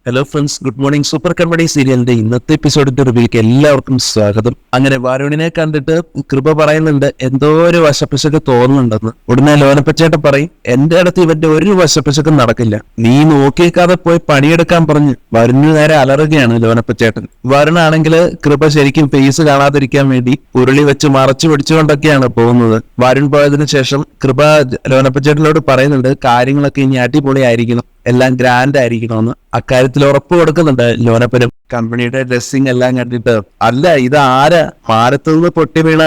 Hello friends, good morning. Super company സീരിയലിന്റെ ഇന്നത്തെ എപ്പിസോഡിന്റെ റിവ്യൂക്ക് എല്ലാവർക്കും സ്വാഗതം. അങ്ങനെ വരുണിനെ കണ്ടിട്ട് കൃപ പറയുന്നുണ്ട് എന്തോ ഒരു വശപ്പിശക്ക് തോന്നുന്നുണ്ടെന്ന്. ഉടനെ ലോനപ്പച്ചേട്ടൻ പറയും, എന്റെ അടുത്ത് ഇവന്റെ ഒരു വശപ്പിശക്കും നടക്കില്ല, നീ നോക്കിയേക്കാതെ പോയി പണിയെടുക്കാൻ പറഞ്ഞ് വരുണിന് നേരെ അലറുകയാണ് ലോനപ്പച്ചേട്ടൻ. വരുണാണെങ്കിൽ കൃപ ശരിക്കും ഫേസ് കാണാതിരിക്കാൻ വേണ്ടി ഉരുളി വെച്ച് മറച്ചു പിടിച്ചുകൊണ്ടൊക്കെയാണ് പോകുന്നത്. വരുൺ പോയതിനു ശേഷം കൃപ ലോനപ്പച്ചേട്ടനോട് പറയുന്നുണ്ട് കാര്യങ്ങളൊക്കെ ഇനി അടിപൊളിയായിരിക്കണം, എല്ലാം ഗ്രാൻഡ് ആയിരിക്കണമെന്ന്. അക്കാര്യത്തിൽ ഉറപ്പ് കൊടുക്കുന്നുണ്ട് ലോനപ്പനും. കമ്പനിയുടെ ഡ്രസ്സിങ് എല്ലാം കണ്ടിട്ട്, അല്ല ഇത് ആരാ, മാനത്തു നിന്ന് പൊട്ടി വീണ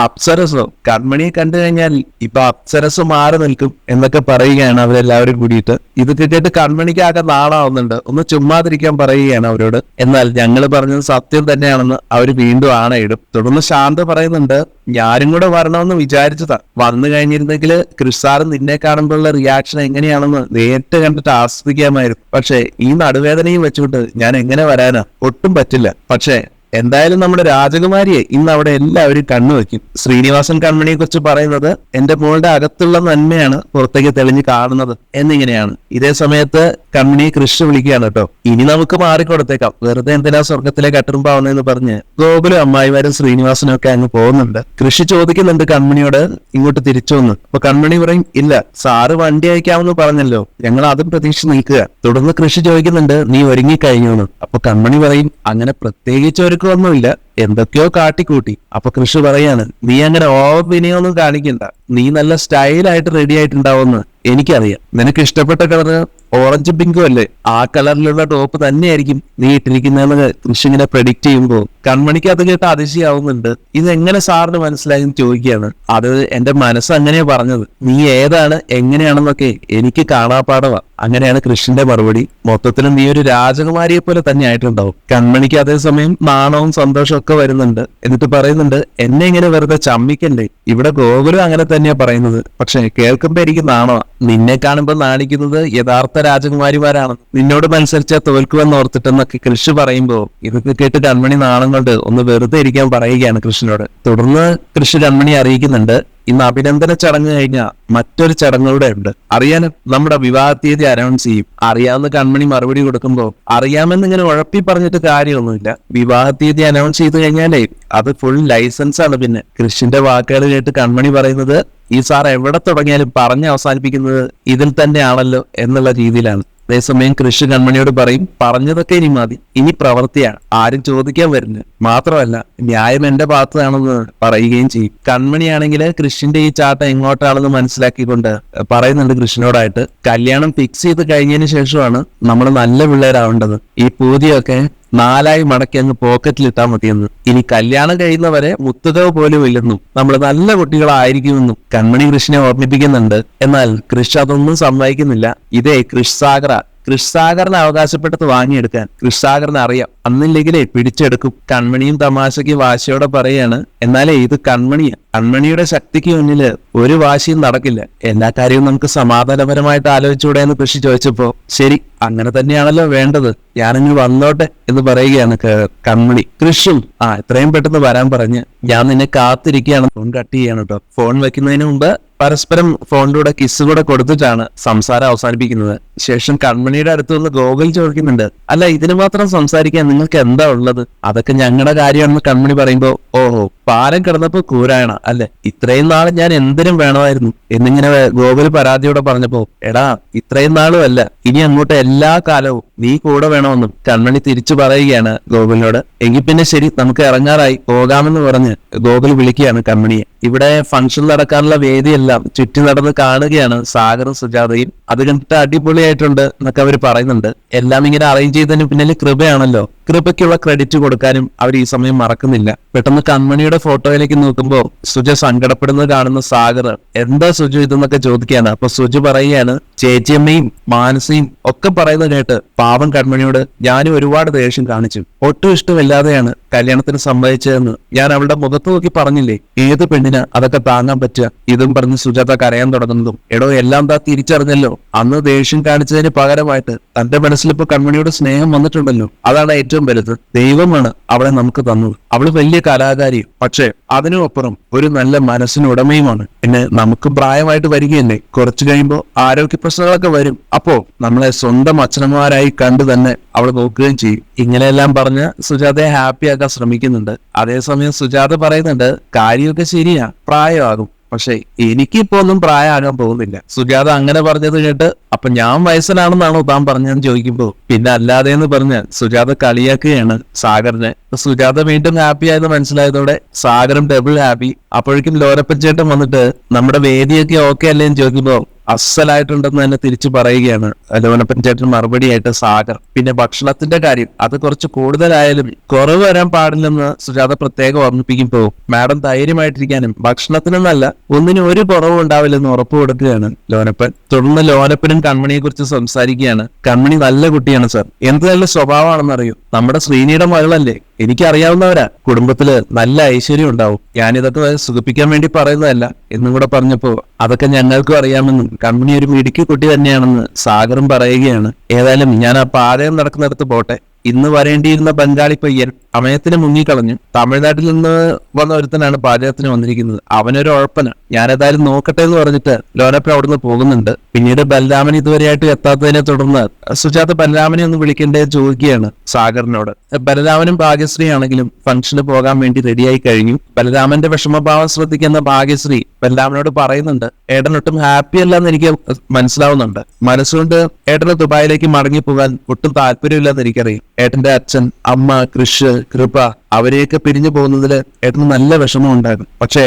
അപ്സരസോ? കൺമണിയെ കണ്ടു കഴിഞ്ഞാൽ ഇപ്പൊ അപ്സരസ് മാറി നിൽക്കും എന്നൊക്കെ പറയുകയാണ് അവരെല്ലാവരും കൂടിയിട്ട്. ഇത് കേട്ടിട്ട് കൺമണിക്ക് ആകെ നാളാവുന്നുണ്ട്. ഒന്ന് ചുമ്മാതിരിക്കാൻ പറയുകയാണ് അവരോട്. എന്നാൽ ഞങ്ങൾ പറഞ്ഞത് സത്യം തന്നെയാണെന്ന് അവർ വീണ്ടും ആണയിടും. തുടർന്ന് ശാന്ത പറയുന്നുണ്ട്, ഞാനും കൂടെ വരണമെന്ന് വിചാരിച്ചതാ, വന്നു കഴിഞ്ഞിരുന്നെങ്കിൽ ക്രിസാറ് നിന്നെ കാണുമ്പോഴുള്ള റിയാക്ഷൻ എങ്ങനെയാണെന്ന് നേരിട്ട് കണ്ടിട്ട് ആസ്വദിക്കാമായിരുന്നു. പക്ഷെ ഈ നടുവേദനയും വെച്ചുകൊണ്ട് ഞാൻ എങ്ങനെ വരാനാ? ഒട്ടും പറ്റില്ല. പക്ഷേ എന്തായാലും നമ്മുടെ രാജകുമാരിയെ ഇന്ന് അവിടെ എല്ലാവരും കണ്ണുവെക്കും. ശ്രീനിവാസൻ കൺമണിയെ കുറിച്ച് പറയുന്നത്, എന്റെ മോളുടെ അകത്തുള്ള നന്മയാണ് പുറത്തേക്ക് തെളിഞ്ഞു കാണുന്നത് എന്നിങ്ങനെയാണ്. ഇതേ സമയത്ത് കൺമണിയെ കൃഷി വിളിക്കുകയാണ് കേട്ടോ. ഇനി നമുക്ക് മാറിക്കൊടുത്തേക്കാം, വെറുതെ എന്തിനാ സ്വർഗത്തിലേക്ക് അട്ടുറുമ്പാവുന്നതെന്ന് പറഞ്ഞ് ഗോകുലും അമ്മായിമാരും ശ്രീനിവാസനും ഒക്കെ അങ്ങ് പോകുന്നുണ്ട്. കൃഷി ചോദിക്കുന്നുണ്ട് കൺമണിയോട് ഇങ്ങോട്ട് തിരിച്ചു വന്ന്. അപ്പൊ കൺമണി പറയും, ഇല്ല സാറ് വണ്ടി അയക്കാമെന്ന് പറഞ്ഞല്ലോ, ഞങ്ങൾ അതും പ്രതീക്ഷിച്ച് നിൽക്കുക. തുടർന്ന് കൃഷി ചോദിക്കുന്നുണ്ട്, നീ ഒരുങ്ങിക്കഴിഞ്ഞു എന്ന്. അപ്പൊ കൺമണി പറയും, അങ്ങനെ പ്രത്യേകിച്ച് ഒരുക്കമൊന്നുമില്ല, എന്തൊക്കെയോ കാട്ടിക്കൂട്ടി. അപ്പൊ കൃഷി പറയാണ്, നീ അങ്ങനെ ഓവർ വിനയൊന്നും കാണിക്കണ്ട, നീ നല്ല സ്റ്റൈലായിട്ട് റെഡി ആയിട്ടുണ്ടാവുമെന്ന് എനിക്കറിയാം. നിനക്ക് ഇഷ്ടപ്പെട്ട കളറ് ഓറഞ്ച് പിങ്കും അല്ലേ, ആ കളറിലുള്ള ടോപ്പ് തന്നെയായിരിക്കും നീ ഇട്ടിരിക്കുന്നതെന്ന് കൃഷി ഇങ്ങനെ പ്രഡിക്റ്റ് ചെയ്യുമ്പോ കൺമണിക്ക് അത് കേട്ട് അതിശയാവുന്നുണ്ട്. ഇതെങ്ങനെ സാറിന് മനസ്സിലായെന്ന് ചോദിക്കുകയാണ്. അത് എന്റെ മനസ്സ് അങ്ങനെയാ പറഞ്ഞത്, നീ ഏതാണ് എങ്ങനെയാണെന്നൊക്കെ എനിക്ക് കാണാപ്പാടവാ. അങ്ങനെയാണ് കൃഷ്ണന്റെ മറുപടി. മൊത്തത്തിലും നീ ഒരു രാജകുമാരിയെ പോലെ തന്നെ ആയിട്ടുണ്ടാവും. കൺമണിക്ക് അതേസമയം നാണവും സന്തോഷവും ഒക്കെ വരുന്നുണ്ട്. എന്നിട്ട് പറയുന്നുണ്ട്, എന്നെ ഇങ്ങനെ വെറുതെ ചമ്മിക്കണ്ടേ, ഇവിടെ ഗോകുലും അങ്ങനെ തന്നെയാ പറയുന്നത്, പക്ഷെ കേൾക്കുമ്പോ എനിക്ക് നാണോ. നിന്നെ കാണുമ്പോ നാണിക്കുന്നത് യഥാർത്ഥ രാജകുമാരിമാരാണ്, നിന്നോട് മത്സരിച്ചാൽ തോൽക്കുമെന്ന് ഓർത്തിട്ടെന്നൊക്കെ കൃഷി പറയുമ്പോ ഇതൊക്കെ കേട്ട് കൺമണി നാണം കൊണ്ട് ഒന്ന് വെറുതെ ഇരിക്കാൻ പറയുകയാണ് കൃഷ്ണനോട്. തുടർന്ന് കൃഷി കൺമണി അറിയിക്കുന്നുണ്ട്, ഇന്ന് അഭിനന്ദന ചടങ്ങ് കഴിഞ്ഞാൽ മറ്റൊരു ചടങ്ങൂടെ ഉണ്ട്, അറിയാനും നമ്മുടെ വിവാഹ തീയതി അനൗൺസ് ചെയ്യും. അറിയാവുന്ന കൺമണി മറുപടി കൊടുക്കുമ്പോ, അറിയാമെന്ന് ഇങ്ങനെ ഉഴപ്പി പറഞ്ഞിട്ട് കാര്യമൊന്നുമില്ല, വിവാഹ തീയതി അനൗൺസ് ചെയ്ത് കഴിഞ്ഞാലേ അത് ഫുൾ ലൈസൻസ് ആണ്. പിന്നെ കൃഷിന്റെ വാക്കുകൾ കേട്ട് കൺമണി പറയുന്നത്, ഈ സാർ എവിടെ തുടങ്ങിയാലും പറഞ്ഞ് അവസാനിപ്പിക്കുന്നത് ഇതിൽ തന്നെയാണല്ലോ എന്നുള്ള രീതിയിലാണ്. അതേസമയം കൃഷി കൺമണിയോട് പറയും, പറഞ്ഞതൊക്കെ ഇനി മതി, ഇനി പ്രവൃത്തിയാണ്, ആരും ചോദിക്കാൻ വരുന്നു. മാത്രമല്ല ന്യായം എന്റെ ഭാഗത്താണെന്ന് പറയുകയും ചെയ്യും. കൺമണിയാണെങ്കിൽ കൃഷിന്റെ ഈ ചാട്ടം എങ്ങോട്ടാണെന്ന് മനസ്സിലാക്കിക്കൊണ്ട് പറയുന്നുണ്ട് കൃഷ്ണനോടായിട്ട്, കല്യാണം ഫിക്സ് ചെയ്ത് കഴിഞ്ഞതിന് ശേഷമാണ് നമ്മൾ നല്ല പിള്ളേരാവേണ്ടത്, ഈ പൂതിയൊക്കെ 4 മടക്കി അങ്ങ് പോക്കറ്റിലിട്ടാൽ മതിയെന്ന്. ഇനി കല്യാണം കഴിയുന്നവരെ മുത്തുകവ് പോലും ഇല്ലെന്നും നമ്മൾ നല്ല കുട്ടികളായിരിക്കുമെന്നും കൺമണി കൃഷിനെ ഓർമ്മിപ്പിക്കുന്നുണ്ട്. എന്നാൽ കൃഷി അതൊന്നും സമ്മതിക്കുന്നില്ല. ഇതേ കൃഷ് സാഗറിന് അവകാശപ്പെട്ടത് വാങ്ങിയെടുക്കാൻ കൃഷ് സാഗറിന് അറിയാം, അന്നില്ലെങ്കിലേ പിടിച്ചെടുക്കും. കൺമണിയും തമാശയ്ക്ക് വാശിയോടെ പറയാണ്, എന്നാലേ ഇത് കൺമണിയുടെ ശക്തിക്ക് മുന്നില് ഒരു വാശിയും നടക്കില്ല, എല്ലാ കാര്യവും നമുക്ക് സമാധാനപരമായിട്ട് ആലോചിച്ചൂടെ എന്ന് കൃഷി ചോദിച്ചപ്പോ, ശരി അങ്ങനെ തന്നെയാണല്ലോ വേണ്ടത്, ഞാനിങ്ങ് വന്നോട്ടെ എന്ന് പറയുകയാണ് കൺമണി. കൃഷും എത്രയും പെട്ടെന്ന് വരാൻ പറഞ്ഞ് ഞാൻ നിന്നെ കാത്തിരിക്കുകയാണ്. ഫോൺ കട്ട് ചെയ്യാണ് കേട്ടോ. ഫോൺ വെക്കുന്നതിന് മുമ്പ് പരസ്പരം ഫോണിലൂടെ കിസ് കൂടെ കൊടുത്തിട്ടാണ് സംസാരം അവസാനിപ്പിക്കുന്നത്. ശേഷം കൺമണിയുടെ അടുത്ത് നിന്ന് ഗോകുൽ ചോദിക്കുന്നുണ്ട്, അല്ല ഇതിന് മാത്രം സംസാരിക്കാൻ നിങ്ങൾക്ക് എന്താ ഉള്ളത്? അതൊക്കെ ഞങ്ങളുടെ കാര്യമാണെന്ന് കൺമണി പറയുമ്പോ, ഓഹോ പാലം കിടന്നപ്പോ കൂരായണ അല്ലെ, ഇത്രയും നാൾ ഞാൻ എന്തിനും വേണമായിരുന്നു എന്നിങ്ങനെ ഗോകുൽ പരാതിയോടെ പറഞ്ഞപ്പോ, എടാ ഇത്രയും നാളും അല്ല, ഇനി അങ്ങോട്ട് എല്ലാ കാലവും നീ കൂടെ വേണമെന്നും കൺമണി തിരിച്ചു പറയുകയാണ് ഗോകുലിനോട്. എങ്കിൽ പിന്നെ ശരി നമുക്ക് ഇറങ്ങാറായി പോകാമെന്ന് പറഞ്ഞ് ഗോകുൽ വിളിക്കുകയാണ് കൺമണിയെ. ഇവിടെ ഫംഗ്ഷൻ നടക്കാനുള്ള വേദിയെല്ലാം ചുറ്റി നടന്ന് കാണുകയാണ് സാഗറും സുജാതയും. അത് കണ്ടിട്ട് അടിപൊളിയായിട്ടുണ്ട് എന്നൊക്കെ അവർ പറയുന്നുണ്ട്. എല്ലാം ഇങ്ങനെ അറേഞ്ച് ചെയ്തതിന് പിന്നിൽ കൃപയാണല്ലോ. കൃപയ്ക്കുള്ള ക്രെഡിറ്റ് കൊടുക്കാനും അവർ ഈ സമയം മറക്കുന്നില്ല. പെട്ടെന്ന് കൺമണിയുടെ ഫോട്ടോയിലേക്ക് നോക്കുമ്പോ സുജ സങ്കടപ്പെടുന്നത് കാണുന്ന സാഗർ, എന്താ സുജു ഇതെന്നൊക്കെ ചോദിക്കുകയാണ്. അപ്പൊ സുജു പറയുകയാണ്, ചേച്ചിയമ്മയും മാനസയും ഒക്കെ പറയുന്നത് കേട്ട് പാവം കൺമണിയോട് ഞാനും ഒരുപാട് ദേഷ്യം കാണിച്ചു, ഒട്ടും ഇഷ്ടമില്ലാതെയാണ് കല്യാണത്തിന് സമ്മതിച്ചതെന്ന് ഞാൻ അവളുടെ മുഖത്ത് നോക്കി പറഞ്ഞില്ലേ, ഏത് പെണ്ണിന് അതൊക്കെ താങ്ങാൻ പറ്റുക? ഇതും പറഞ്ഞ് സുജാത കരയാൻ തുടങ്ങുന്നതും, എടോ എല്ലാം താ തിരിച്ചറിഞ്ഞല്ലോ, അന്ന് ദേഷ്യം കാണിച്ചതിന് പകരമായിട്ട് തന്റെ മനസ്സിലിപ്പോ കൺമണിയുടെ സ്നേഹം വന്നിട്ടുണ്ടല്ലോ, അതാണ് ഏറ്റവും വലുത്. ദൈവമാണ് അവളെ നമുക്ക് തന്നത്. അവള് വലിയ കലാകാരിയും, പക്ഷേ അതിനുമപ്പുറം ഒരു നല്ല മനസ്സിനുടമയുമാണ്. പിന്നെ നമുക്ക് പ്രായമായിട്ട് വരികയല്ലേ, കുറച്ചു കഴിയുമ്പോൾ ആരോഗ്യ പ്രശ്നങ്ങളൊക്കെ വരും. അപ്പോ നമ്മളെ സ്വന്തം അച്ഛനമ്മമാരായി കണ്ടു തന്നെ അവൾ നോക്കുകയും ചെയ്യും. ഇങ്ങനെയെല്ലാം പറഞ്ഞ് സുജാതയെ ഹാപ്പിയാക്കാൻ ശ്രമിക്കുന്നുണ്ട്. അതേസമയം സുജാത പറയുന്നുണ്ട്, കാര്യമൊക്കെ ശരിയാ, പ്രായമാകും, പക്ഷെ എനിക്കിപ്പോ ഒന്നും പ്രായമാകാൻ പോകുന്നില്ല. സുജാത അങ്ങനെ പറഞ്ഞത് കേട്ട് അപ്പൊ ഞാൻ വയസ്സനാണെന്നാണോ താൻ പറഞ്ഞതെന്ന് ചോദിക്കുമ്പോ പിന്നെ അല്ലാതെ എന്ന് പറഞ്ഞ് സുജാത കളിയാക്കുകയാണ് സാഗറിനെ. സുജാത വീണ്ടും ഹാപ്പി ആയെന്ന് മനസ്സിലായതോടെ സാഗറും ഡബിൾ ഹാപ്പി. അപ്പോഴേക്കും ലോനപ്പൻ ചേട്ടൻ വന്നിട്ട് നമ്മുടെ വേദിയൊക്കെ ഓക്കെ അല്ലേ എന്ന് ചോദിക്കുമ്പോ അസലായിട്ടുണ്ടെന്ന് തന്നെ തിരിച്ചു പറയുകയാണ് ലോനപ്പൻ ചേട്ടൻ മറുപടിയായിട്ട് സാഗർ. പിന്നെ ഭക്ഷണത്തിന്റെ കാര്യം അത് കുറച്ച് കൂടുതലായാലും കുറവ് വരാൻ പാടില്ലെന്ന് സുജാത പ്രത്യേകം ഓർമ്മിപ്പിക്കുമ്പോ മാഡം ധൈര്യമായിട്ടിരിക്കാനും ഭക്ഷണത്തിനൊന്നല്ല ഒന്നിനും ഒരു കുറവും ഉണ്ടാവില്ലെന്ന് ഉറപ്പു കൊടുക്കുകയാണ് ലോനപ്പൻ. തുടർന്ന് ലോനപ്പനും കൺമണിയെ കുറിച്ച് സംസാരിക്കുകയാണ്. കൺമണി നല്ല കുട്ടിയാണ് സാർ, എന്ത് നല്ല സ്വഭാവമാണെന്നറിയൂ, നമ്മുടെ ശ്രീനിയുടെ മകളല്ലേ, എനിക്കറിയാവുന്നവരാ, കുടുംബത്തില് നല്ല ഐശ്വര്യം ഉണ്ടാവും. ഞാനിതൊക്കെ സുഖിപ്പിക്കാൻ വേണ്ടി പറയുന്നതല്ല എന്നും കൂടെ പറഞ്ഞപ്പോ അതൊക്കെ ഞങ്ങൾക്കും അറിയാമെന്നും കൺമണി ഒരു മിടുക്കി കുട്ടി തന്നെയാണെന്ന് സാഗറും പറയുകയാണ്. ഏതായാലും ഞാൻ ആ പാചകം നടക്കുന്നിടത്ത് പോട്ടെ. ഇന്ന് വരേണ്ടിയിരുന്ന ബംഗാളി പയ്യൻ സമയത്തിന് മുങ്ങിക്കളഞ്ഞു. തമിഴ്നാട്ടിൽ നിന്ന് വന്ന ഒരുത്തനാണ് പാചകത്തിന് വന്നിരിക്കുന്നത്. അവനൊരു ഉഴപ്പന. ഞാനേതായാലും നോക്കട്ടെ എന്ന് പറഞ്ഞിട്ട് ലോനപ്പൻ അവിടുന്ന് പോകുന്നുണ്ട്. പിന്നീട് ബലരാമൻ ഇതുവരെയായിട്ട് എത്താത്തതിനെ തുടർന്ന് സുജാത ബലരാമനെ ഒന്ന് വിളിക്കേണ്ടേ ചോദിക്കുകയാണ് സാഗറിനോട്. ബലരാമനും ഭാഗ്യശ്രീ ആണെങ്കിലും ഫംഗ്ഷന് പോകാൻ വേണ്ടി റെഡിയായി കഴിഞ്ഞു. ബലരാമന്റെ വിഷമഭാവം ശ്രദ്ധിക്കുന്ന ഭാഗ്യശ്രീ ബലരാമനോട് പറയുന്നുണ്ട്, ഏട്ടൻ ഒട്ടും ഹാപ്പി അല്ലെന്ന് എനിക്ക് മനസ്സിലാവുന്നുണ്ട്. മനസ്സുകൊണ്ട് ഏട്ടന് ദുബായിലേക്ക് മടങ്ങി പോകാൻ ഒട്ടും താല്പര്യമില്ലെന്ന് എനിക്കറിയാം. ഏട്ടന്റെ അച്ഛൻ, അമ്മ, കൃഷ്, കൃപ അവരെയൊക്കെ പിരിഞ്ഞു പോകുന്നതില് ഏട്ടന് നല്ല വിഷമം ഉണ്ടാകും. പക്ഷെ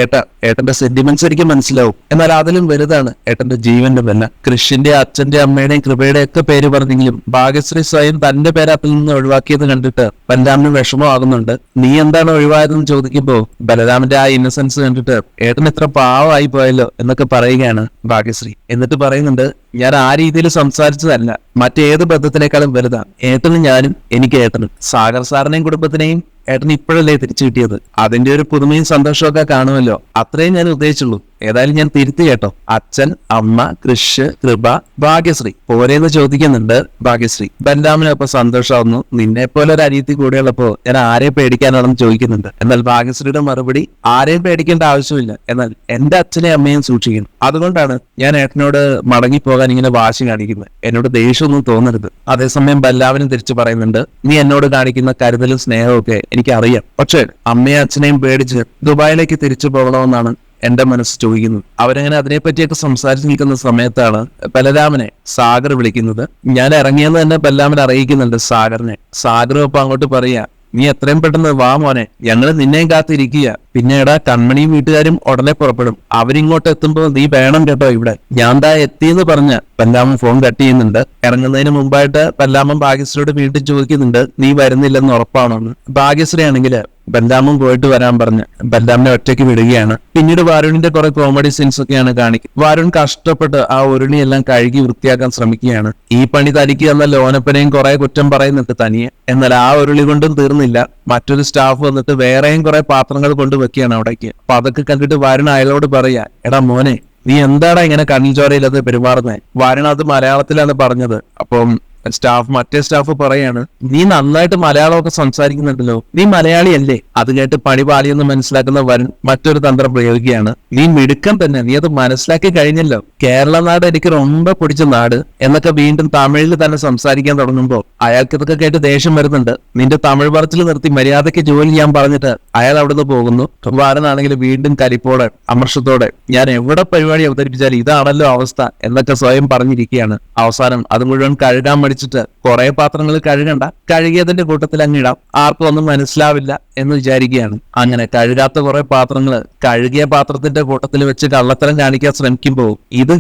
ഏട്ടന്റെ സെന്റിമെന്റ്സ് എനിക്ക് മനസ്സിലാവും. എന്നാൽ അതിലും വലുതാണ് ഏട്ടന്റെ ജീവന്റെ വില. കൃഷിന്റെ അച്ഛന്റെ അമ്മയുടെയും കൃപയുടെ ഒക്കെ പേര് പറഞ്ഞെങ്കിലും ഭാഗ്യശ്രീ സ്വയം തന്റെ പേര് അതിൽ നിന്ന് ഒഴിവാക്കിയത് കണ്ടിട്ട് ബലരാമന് വിഷമമാകുന്നുണ്ട്. നീ എന്താണ് ഒഴിവായതെന്ന് ചോദിക്കുമ്പോ ബലരാമന്റെ ആ ഇന്നസെൻസ് കണ്ടിട്ട് ഏട്ടൻ എത്ര പാവമായി പോയല്ലോ എന്നൊക്കെ പറയുകയാണ് ഭാഗ്യശ്രീ. എന്നിട്ട് പറയുന്നുണ്ട്, ഞാൻ ആ രീതിയിൽ സംസാരിച്ചതല്ല, മറ്റേത് ബന്ധത്തിനേക്കാളും വലുതാ ഏട്ടനും ഞാനും, എനിക്ക് ഏട്ടനും. സാഗർ സാറിനെയും കുടുംബത്തിനെയും ഏട്ടന് ഇപ്പോഴല്ലേ തിരിച്ചു കിട്ടിയത്, അതിന്റെ ഒരു പുതുമയും സന്തോഷമൊക്കെ കാണുമല്ലോ, അത്രയും ഞാൻ ഉദ്ദേശിച്ചുള്ളൂ. ഏതായാലും ഞാൻ തിരുത്തി കേട്ടോ. അച്ഛൻ, അമ്മ, കൃഷ്, കൃപ, ഭാഗ്യശ്രീ പോരെന്ന് ചോദിക്കുന്നുണ്ട് ഭാഗ്യശ്രീ. ബലരാമനൊപ്പം സന്തോഷമാവുന്നു. നിന്നെ പോലെ ഒരു അനിയത്തി കൂടെയുള്ളപ്പോ ഞാൻ ആരെയും പേടിക്കാനാണെന്ന് ചോദിക്കുന്നുണ്ട്. എന്നാൽ ഭാഗ്യശ്രീയുടെ മറുപടി, ആരെയും പേടിക്കേണ്ട ആവശ്യമില്ല, എന്നാൽ എന്റെ അച്ഛനെയും അമ്മയും സൂക്ഷിക്കണം. അതുകൊണ്ടാണ് ഞാൻ ഏട്ടനോട് മടങ്ങിപ്പോകാൻ ഇങ്ങനെ വാശി കാണിക്കുന്നത്. എന്നോട് ദേഷ്യമൊന്നും തോന്നരുത്. അതേസമയം ബലരാമനും തിരിച്ചു പറയുന്നുണ്ട്, നീ എന്നോട് കാണിക്കുന്ന കരുതലും സ്നേഹവും ഒക്കെ എനിക്കറിയാം. പക്ഷെ അമ്മയും അച്ഛനെയും പേടിച്ച് ദുബായിലേക്ക് തിരിച്ചു പോകണമെന്നാണ് എന്റെ മനസ്സ് ചോദിക്കുന്നത്. അവരങ്ങനെ അതിനെപ്പറ്റിയൊക്കെ സംസാരിച്ച് നിൽക്കുന്ന സമയത്താണ് ബലരാമനെ സാഗർ വിളിക്കുന്നത്. ഞാൻ ഇറങ്ങിയെന്ന് തന്നെ ബലരാമൻ അറിയിക്കുന്നുണ്ട് സാഗറിനെ. സാഗറും ഒപ്പം അങ്ങോട്ട് പറയാ, നീ എത്രയും പെട്ടെന്ന് വാ മോനെ, ഞങ്ങള് നിന്നെയും കാത്തിരിക്കുക. പിന്നീട് കൺമണിയും വീട്ടുകാരും ഉടനെ പുറപ്പെടും. അവരിങ്ങോട്ട് എത്തുമ്പോ നീ വേണം കേട്ടോ ഇവിടെ. ഞാൻ ദാ എത്തിയെന്ന് പറഞ്ഞ് ബലരാമൻ ഫോൺ കട്ട് ചെയ്യുന്നുണ്ട്. ഇറങ്ങുന്നതിന് മുമ്പായിട്ട് ബലരാമൻ ഭാഗ്യശ്രീയോട് വീണ്ടും ചോദിക്കുന്നുണ്ട്, നീ വരുന്നില്ലെന്ന് ഉറപ്പാണോന്ന്. ഭാഗ്യശ്രീ ആണെങ്കിൽ ബലരാമൻ പോയിട്ട് വരാൻ പറഞ്ഞ് ബലരാമനെ ഒറ്റയ്ക്ക് വിടുകയാണ്. പിന്നീട് വരുണിന്റെ കുറെ കോമഡി സീൻസ് ഒക്കെയാണ് കാണിക്കുക. വരുൺ കഷ്ടപ്പെട്ട് ആ ഉരുളിയെല്ലാം കഴുകി വൃത്തിയാക്കാൻ ശ്രമിക്കുകയാണ്. ഈ പണി തനിക്ക് തന്ന ലോനപ്പനെയും കുറെ കുറ്റം പറയുന്നുണ്ട് തനിയെ. എന്നാൽ ആ ഉരുളി കൊണ്ടും തീർന്നില്ല. മറ്റൊരു സ്റ്റാഫ് വന്നിട്ട് വേറെയും കുറെ പാത്രങ്ങൾ കൊണ്ടുവെക്കുകയാണ് അവിടേക്ക്. അപ്പൊ അതൊക്കെ കണ്ടിട്ട് വരുൺ അയാളോട് പറയാ, എടാ മോനെ, നീ എന്താടാ ഇങ്ങനെ കണ്ണിൽ ചോരയില്ലാതെ പെരുമാറുന്നത്? വരുൺ അത് മലയാളത്തിലാണ് പറഞ്ഞത്. അപ്പം മറ്റേ സ്റ്റാഫ് പറയാണ്, നീ നന്നായിട്ട് മലയാളമൊക്കെ സംസാരിക്കുന്നുണ്ടല്ലോ, നീ മലയാളിയല്ലേ? അത് കേട്ട് പണി പാളിയെന്ന് മനസ്സിലാക്കുന്ന വരുൺ മറ്റൊരു തന്ത്രം പ്രയോഗിക്കുകയാണ്. നീ മിടുക്കം തന്നെ, നീ അത് മനസ്സിലാക്കി കഴിഞ്ഞല്ലോ. കേരള നാട് എനിക്ക് ரொம்ப പിടിച്ച നാട് എന്നൊക്കെ വീണ്ടും തമിഴിൽ തന്നെ സംസാരിക്കാൻ തുടങ്ങുമ്പോൾ അയാൾക്ക് ഇതൊക്കെ കേട്ട് ദേഷ്യം വരുന്നുണ്ട്. നിന്റെ തമിഴ് പറച്ചിൽ നിർത്തി മര്യാദയ്ക്ക് ജോലി ചെയ്യാൻ പറഞ്ഞിട്ട് അയാൾ അവിടുന്ന് പോകുന്നു. വരുണാണെങ്കിൽ വീണ്ടും കരിപ്പോടെ അമർഷത്തോടെ ഞാൻ എവിടെ പരിപാടി അവതരിപ്പിച്ചാലും ഇതാണല്ലോ അവസ്ഥ എന്നൊക്കെ സ്വയം പറഞ്ഞിരിക്കുകയാണ്. അവസാനം അത് മുഴുവൻ കഴുകാൻ മടിച്ചിട്ട് കുറെ പാത്രങ്ങൾ കഴുകണ്ട, കഴുകിയതിന്റെ കൂട്ടത്തിൽ അങ്ങിടാം, ആർക്കും ഒന്നും മനസ്സിലാവില്ല എന്ന് വിചാരിക്കുകയാണ്. അങ്ങനെ കഴുകാത്ത കുറെ പാത്രങ്ങൾ കഴുകിയ പാത്രത്തിന്റെ കൂട്ടത്തിൽ വെച്ച് കള്ളത്തരം കാണിക്കാൻ ശ്രമിക്കുമ്പോൾ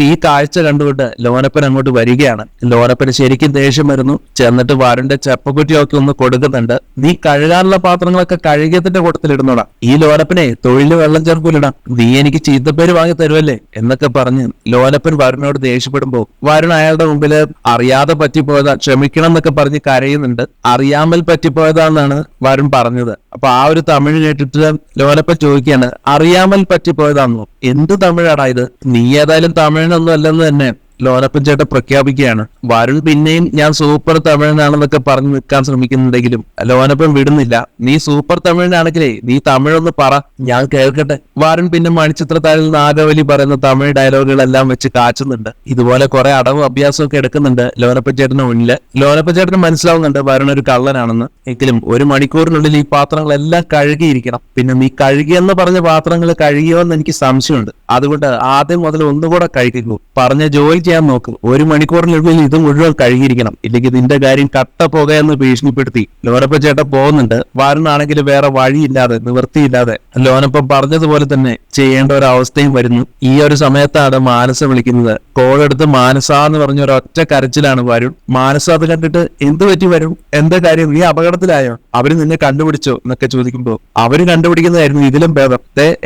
ഈ കാഴ്ച കണ്ടുകൊണ്ട് ലോനപ്പൻ അങ്ങോട്ട് വരികയാണ്. ലോനപ്പന് ശരിക്കും ദേഷ്യം വരുന്നു. ചെന്നിട്ട് വരുണിന്റെ ചെപ്പക്കുറ്റിയൊക്കെ ഒന്ന് കൊടുക്കുന്നുണ്ട്. നീ കഴുകാനുള്ള പാത്രങ്ങളൊക്കെ കഴുകിയതിന്റെ കൂട്ടത്തിൽ ഇടുന്നോടാ, ഈ ലോനപ്പനെ തൊഴിൽ വെള്ളം ചേർക്കൂലിടാം, നീ എനിക്ക് ചീത്തപ്പേര് വാങ്ങി തരുമല്ലേ എന്നൊക്കെ പറഞ്ഞ് ലോനപ്പൻ വരുണിനോട് ദേഷ്യപ്പെടുമ്പോ വരുൺ അയാളുടെ മുമ്പില് അറിയാതെ പറ്റിപ്പോയ പറ്റിപ്പോയതാ, ക്ഷമിക്കണം എന്നൊക്കെ പറഞ്ഞ് കരയുന്നുണ്ട്. അറിയാമൽ പറ്റിപ്പോയതാന്നാണ് വരുൺ പറഞ്ഞത്. അപ്പൊ ആ ഒരു തമിഴ് കേട്ടിട്ട് ലോനപ്പൻ ചോദിക്കുകയാണ്, അറിയാമൽ പറ്റിപ്പോയതാന്നോ? എന്ത് തമിഴാടാ ഇത്? നീ ഏതായാലും തമിഴിനൊന്നും അല്ലെന്ന് തന്നെ ലോനപ്പൻ ചേട്ടൻ പ്രഖ്യാപിക്കുകയാണ്. വരുൺ പിന്നെയും ഞാൻ സൂപ്പർ തമിഴനാണെന്നൊക്കെ പറഞ്ഞു നിൽക്കാൻ ശ്രമിക്കുന്നുണ്ടെങ്കിലും ലോനപ്പൻ വിടുന്നില്ല. നീ സൂപ്പർ തമിഴനാണെങ്കിലേ നീ തമിഴൊന്ന് പറ, ഞാൻ കേൾക്കട്ടെ. വരുൺ പിന്നെ മണിച്ചിത്രത്താഴിൽ നാഗവലി പറയുന്ന തമിഴ് ഡയലോഗുകളെല്ലാം വെച്ച് കാച്ചുന്നുണ്ട്. ഇതുപോലെ കുറെ അടവും അഭ്യാസവും ഒക്കെ എടുക്കുന്നുണ്ട് ലോനപ്പൻ ചേട്ടന് മുന്നില്. ലോനപ്പൻ ചേട്ടന് മനസ്സിലാവുന്നുണ്ട് വരുൺ ഒരു കള്ളനാണെന്ന്. എങ്കിലും 1 മണിക്കൂറിനുള്ളിൽ ഈ പാത്രങ്ങളെല്ലാം കഴുകിയിരിക്കണം. പിന്നെ നീ കഴുകിയെന്ന് പറഞ്ഞ പാത്രങ്ങൾ കഴുകിയോ എന്ന് എനിക്ക് സംശയമുണ്ട്. അതുകൊണ്ട് ആദ്യം മുതൽ ഒന്നുകൂടെ കഴുകിക്കൂ. പറഞ്ഞ ജോലി ചെയ്യാൻ നോക്കും. 1 മണിക്കൂറിനുള്ളിൽ ഇത് മുഴുവൻ കഴുകിയിരിക്കണം, ഇല്ലെങ്കിൽ നിന്റെ കാര്യം കട്ട പോകുകയെന്ന് ഭീഷണിപ്പെടുത്തി ലോനപ്പൻ ചേട്ടൻ പോകുന്നുണ്ട്. വരുണാണെങ്കിൽ വേറെ വഴിയില്ലാതെ നിവൃത്തിയില്ലാതെ ലോനപ്പൻ പറഞ്ഞതുപോലെ തന്നെ ചെയ്യേണ്ട ഒരു അവസ്ഥയും വരുന്നു. ഈ ഒരു സമയത്താണ് മാനസ വിളിക്കുന്നത്. കോളെടുത്ത് മാനസ എന്ന് പറഞ്ഞ ഒരു ഒറ്റ കരച്ചിലാണ് വരുൺ. മാനസ അത് കണ്ടിട്ട് എന്ത് പറ്റി വരും, എന്താ കാര്യം, നീ അപകടത്തിലായോ, അവര് നിന്നെ കണ്ടുപിടിച്ചോ എന്നൊക്കെ ചോദിക്കുമ്പോ അവര് കണ്ടുപിടിക്കുന്നതായിരുന്നു ഇതിലും ഭേദം.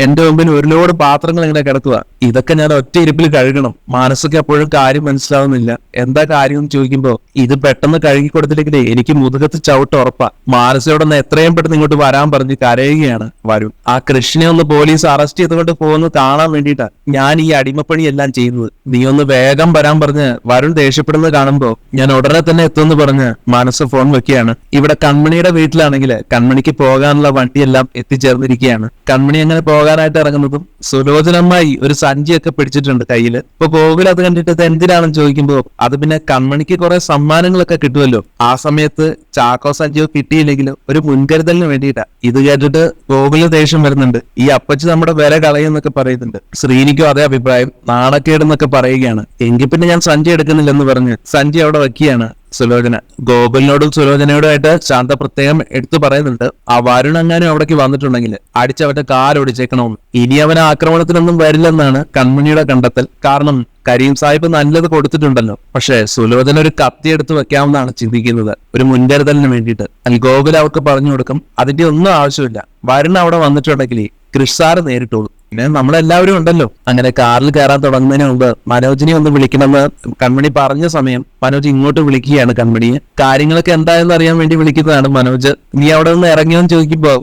എന്റെ മുമ്പിൽ ഒരു ലോഡ് പാത്രങ്ങൾ ഇങ്ങനെ കിടക്കുക, ഇതൊക്കെ ഞാൻ ഒറ്റ ഇരിപ്പിൽ കഴുകണം. മാനസയ്ക്ക് അപ്പോഴും കാര്യം മനസ്സിലാവുന്നില്ല. എന്താ കാര്യം എന്ന് ചോദിക്കുമ്പോ ഇത് പെട്ടെന്ന് കഴുകി കൊടുത്തില്ലെങ്കിലേ എനിക്ക് മുതുകത്ത് ചവിട്ട് ഉറപ്പാ. മാനസയോടൊന്ന് എത്രയും പെട്ടെന്ന് ഇങ്ങോട്ട് വരാൻ പറഞ്ഞ് കരയുകയാണ് വരുൺ. ആ കൃഷ്ണനെ ഒന്ന് പോലീസ് അറസ്റ്റ് ചെയ്തുകൊണ്ട് പോകുന്നത് കാണാൻ വേണ്ടിയിട്ടാ ഞാൻ ഈ അടിമപ്പണിയെല്ലാം ചെയ്യുന്നത്. നീ ഒന്ന് വേഗം വരാൻ പറഞ്ഞ് വരുൺ ദേഷ്യപ്പെടുന്നത് കാണുമ്പോ ഞാൻ ഉടനെ തന്നെ എത്തുമെന്ന് പറഞ്ഞ് മനസ്സ് ഫോൺ വെക്കുകയാണ്. ഇവിടെ കൺമണിയുടെ വീട്ടിലാണെങ്കിൽ കൺമണിക്ക് പോകാനുള്ള വണ്ടിയെല്ലാം എത്തിച്ചേർന്നിരിക്കുകയാണ്. കൺമണി അങ്ങനെ പോകാനായിട്ട് ഇറങ്ങുന്നതും സുലോചനമ്മായി ഒരു സഞ്ചിയൊക്കെ പിടിച്ചിട്ടുണ്ട് കയ്യില്. ഇപ്പൊ ഗോകുൽ അത് കണ്ടിട്ട് എന്തിനാണെന്ന് ചോദിക്കുമ്പോ അത് പിന്നെ കൺമണിക്ക് കുറെ സമ്മാനങ്ങളൊക്കെ കിട്ടുമല്ലോ, ആ സമയത്ത് ചാക്കോ സഞ്ചിയോ കിട്ടിയില്ലെങ്കിലും ഒരു മുൻകരുതലിന് വേണ്ടിയിട്ടാ. ഇത് കേട്ടിട്ട് ഗോകുലിന് ദേഷ്യം വരുന്നുണ്ട്. ഈ അപ്പച്ചി നമ്മുടെ വില കളയുന്നൊക്കെ പറയുന്നുണ്ട്. ശ്രീനിക്കും അതേ അഭിപ്രായം, നാണക്കേടെന്നൊക്കെ പറയുകയാണ്. എങ്കിൽ പിന്നെ ഞാൻ സഞ്ചി എടുക്കുന്നില്ലെന്ന് പറഞ്ഞ് സഞ്ചി അവിടെ വെക്കുകയാണ് സുലോചന. ഗോകുലിനോടും സുലോചനയോടുമായിട്ട് ശാന്ത പ്രത്യേകം എടുത്തു പറയുന്നുണ്ട്, ആ വരുൺ എങ്ങാനും അവിടേക്ക് വന്നിട്ടുണ്ടെങ്കിൽ അടിച്ചവന്റെ കാലൊടിച്ചേക്കണമെന്ന്. ഇനി അവൻ ആക്രമണത്തിനൊന്നും വരില്ലെന്നാണ് കൺമണിയുടെ കണ്ടെത്തൽ. കാരണം കരീം സാഹിബ് നല്ലത് കൊടുത്തിട്ടുണ്ടല്ലോ. പക്ഷെ സുലോചന ഒരു കത്തി എടുത്ത് വെക്കാമെന്നാണ് ചിന്തിക്കുന്നത്, ഒരു മുൻകരുതലിന് വേണ്ടിയിട്ട്. ഗോകുൽ അവർക്ക് പറഞ്ഞു കൊടുക്കും, അതിന്റെ ഒന്നും ആവശ്യമില്ല. വരുൺ അവിടെ വന്നിട്ടുണ്ടെങ്കിൽ കൃഷാറ് നേരിട്ടോളൂ. പിന്നെ നമ്മളെല്ലാവരും ഉണ്ടല്ലോ. അങ്ങനെ കാറിൽ കയറാൻ തുടങ്ങുന്നതിന് മുമ്പ് മനോജിനെ ഒന്ന് വിളിക്കണമെന്ന് കൺമണി പറഞ്ഞ സമയം മനോജ് ഇങ്ങോട്ട് വിളിക്കുകയാണ് കൺമണിയെ. കാര്യങ്ങളൊക്കെ എന്തായെന്ന് അറിയാൻ വേണ്ടി വിളിക്കുന്നതാണ് മനോജ്. നീ അവിടെ നിന്ന് ഇറങ്ങിയോന്ന് ചോദിക്കുമ്പോ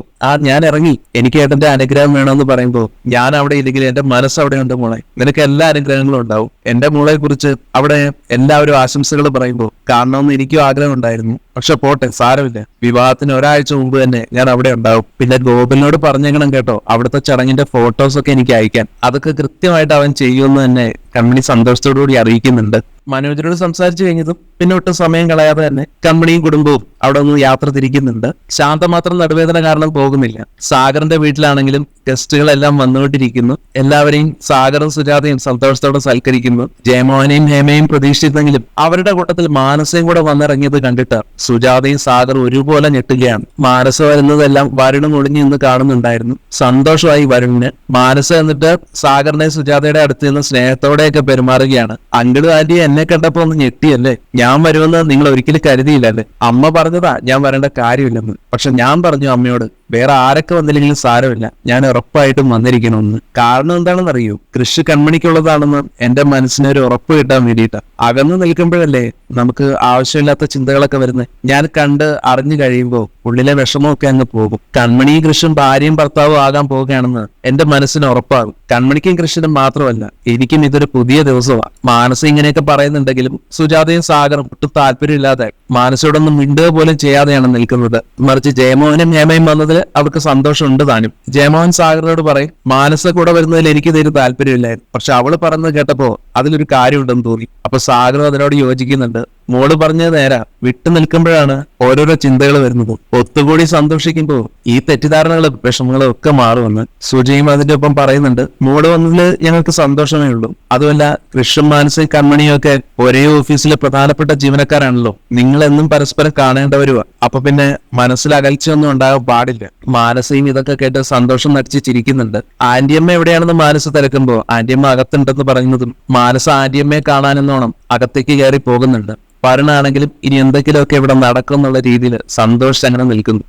ഞാൻ ഇറങ്ങി, എനിക്ക് ഏട്ടന്റെ അനുഗ്രഹം വേണമെന്ന് പറയുമ്പോ ഞാൻ അവിടെ ഇല്ലെങ്കിൽ എന്റെ മനസ്സ് അവിടെ ഉണ്ട് മോളെ, നിനക്ക് എല്ലാ അനുഗ്രഹങ്ങളും ഉണ്ടാവും. എന്റെ മോളെ കുറിച്ച് അവിടെ എല്ലാവരും ആശംസകൾ പറയുമ്പോ കാണണമെന്ന് എനിക്കും ആഗ്രഹം ഉണ്ടായിരുന്നു. പക്ഷെ പോട്ടെ, സാരമില്ല. വിവാഹത്തിന് ഒരാഴ്ച മുമ്പ് തന്നെ ഞാൻ അവിടെ ഉണ്ടാവും. പിന്നെ ഗോകുലിനോട് പറഞ്ഞേക്കണം കേട്ടോ, അവിടുത്തെ ചടങ്ങിന്റെ ഫോട്ടോസ് ഒക്കെ എനിക്ക് അയക്കാൻ. അതൊക്കെ കൃത്യമായിട്ട് അവൻ ചെയ്യുമെന്ന് തന്നെ കൺമണി സന്തോഷത്തോടുകൂടി അറിയിക്കുന്നുണ്ട്. മനോജിനോട് സംസാരിച്ചു കഴിഞ്ഞതും പിന്നെ ഒട്ടും സമയം കളയാതെ തന്നെ കൺമണിയും കുടുംബവും അവിടെ ഒന്ന് യാത്ര തിരിക്കുന്നുണ്ട്. ശാന്ത മാത്രം നടുവേദന കാരണം പോകുന്നില്ല. സാഗറിന്റെ വീട്ടിലാണെങ്കിലും ഗസ്റ്റുകളെല്ലാം വന്നുകൊണ്ടിരിക്കുന്നു. എല്ലാവരെയും സാഗറും സുജാതയും സന്തോഷത്തോടെ സൽക്കരിക്കുന്നു. ജയമോഹനെയും ഹേമയും പ്രതീക്ഷിച്ചെങ്കിലും അവരുടെ കൂട്ടത്തിൽ മാനസയും കൂടെ വന്നിറങ്ങിയത് കണ്ടിട്ട് സുജാതയും സാഗറും ഒരുപോലെ ഞെട്ടുകയാണ്. മാനസ വരുന്നതെല്ലാം വരുണും ഒളിഞ്ഞു നിന്ന് കാണുന്നുണ്ടായിരുന്നു. സന്തോഷമായി വരുണിന്. മാനസ എന്നിട്ട് സാഗറിനെ സുജാതയുടെ അടുത്ത് നിന്ന് സ്നേഹത്തോടെയൊക്കെ പെരുമാറുകയാണ്. അങ്കിളും ആന്റിയെ എന്നെ കണ്ടപ്പോ ഒന്ന് ഞെട്ടിയല്ലേ, ഞാൻ വരുമെന്ന് നിങ്ങൾ ഒരിക്കലും കരുതിയില്ലല്ലേ. അമ്മ പറഞ്ഞതാ ഞാൻ വരേണ്ട കാര്യമില്ലെന്ന്. പക്ഷെ ഞാൻ പറഞ്ഞു അമ്മയോട്, വേറെ ആരൊക്കെ വന്നില്ലെങ്കിലും സാരമില്ല, ഞാൻ ഉറപ്പായിട്ടും വന്നിരിക്കണമെന്ന്. കാരണം എന്താണെന്ന് അറിയൂ, കൃഷി കൺമണിക്കുള്ളതാണെന്ന് എന്റെ മനസ്സിന് ഒരു ഉറപ്പ് കിട്ടാൻ വേണ്ടിയിട്ടാ. അകന്നു നിൽക്കുമ്പോഴല്ലേ നമുക്ക് ആവശ്യമില്ലാത്ത ചിന്തകളൊക്കെ വരുന്നത്. ഞാൻ കണ്ട് അറിഞ്ഞു കഴിയുമ്പോൾ ഉള്ളിലെ വിഷമമൊക്കെ അങ്ങ് പോകും. കൺമണിയും കൃഷ്ണൻ ഭാര്യയും ഭർത്താവും ആകാൻ പോവുകയാണെന്ന് എന്റെ മനസ്സിന് ഉറപ്പാകും. കൺമണിക്കും കൃഷ്ണനും മാത്രമല്ല, എനിക്കും ഇതൊരു പുതിയ ദിവസമാണ്. മാനസ ഇങ്ങനെയൊക്കെ പറയുന്നുണ്ടെങ്കിലും സുജാതയും സാഗറും ഒട്ടും താല്പര്യമില്ലാതെ മാനസയോടൊന്നും മിണ്ടുക പോലും ചെയ്യാതെയാണ് നിൽക്കുന്നത്. മറിച്ച് ജയമോഹനും ഹേമയും വന്നതിൽ അവർക്ക് സന്തോഷമുണ്ട് താനും. ജയമോഹൻ സാഗറിനോട് പറയും, മാനസ കൂടെ വരുന്നതിൽ എനിക്ക് തീരെ താല്പര്യമില്ലായിരുന്നു, പക്ഷെ അവള് പറഞ്ഞത് കേട്ടപ്പോ അതിലൊരു കാര്യമുണ്ടെന്ന് തോന്നി. അപ്പൊ സാഗറും അതിനോട് യോജിക്കുന്നുണ്ട്. മോള് പറഞ്ഞത് നേരാ, വിട്ടു നിൽക്കുമ്പോഴാണ് ഓരോരോ ചിന്തകൾ വരുന്നത്. ഒത്തുകൂടി സന്തോഷിക്കുമ്പോ ഈ തെറ്റിദ്ധാരണകളും വിഷമങ്ങളും ഒക്കെ മാറുമെന്ന് സുജയും അതിന്റെ ഒപ്പം പറയുന്നുണ്ട്. മോള് വന്നതിൽ ഞങ്ങൾക്ക് സന്തോഷമേ ഉള്ളൂ. അതുമല്ല, കൃഷ്ണൻ മാനസയും കൺമണിയും ഒക്കെ ഒരേ ഓഫീസിലെ പ്രധാനപ്പെട്ട ജീവനക്കാരാണല്ലോ. നിങ്ങൾ എന്നും പരസ്പരം കാണേണ്ടവരുവാ. അപ്പൊ പിന്നെ മനസ്സിൽ അകൽച്ചയൊന്നും ഉണ്ടാകാൻ പാടില്ല. മാനസയും ഇതൊക്കെ കേട്ട് സന്തോഷം നടിച്ച് ചിരിക്കുന്നുണ്ട്. ആന്റിയമ്മ എവിടെയാണെന്ന് മാനസ തിരക്കുമ്പോ ആന്റിയമ്മ അകത്തുണ്ടെന്ന് പറയുന്നതും മാനസ ആന്റിയമ്മയെ കാണാനെന്നോണം അകത്തേക്ക് കയറി പോകുന്നുണ്ട്. വരുണാണെങ്കിലും ഇനി എന്തെങ്കിലുമൊക്കെ ഇവിടെ നടക്കും എന്നുള്ള രീതിയിൽ സന്തോഷിച്ച് അങ്ങനെ നിൽക്കുന്നു.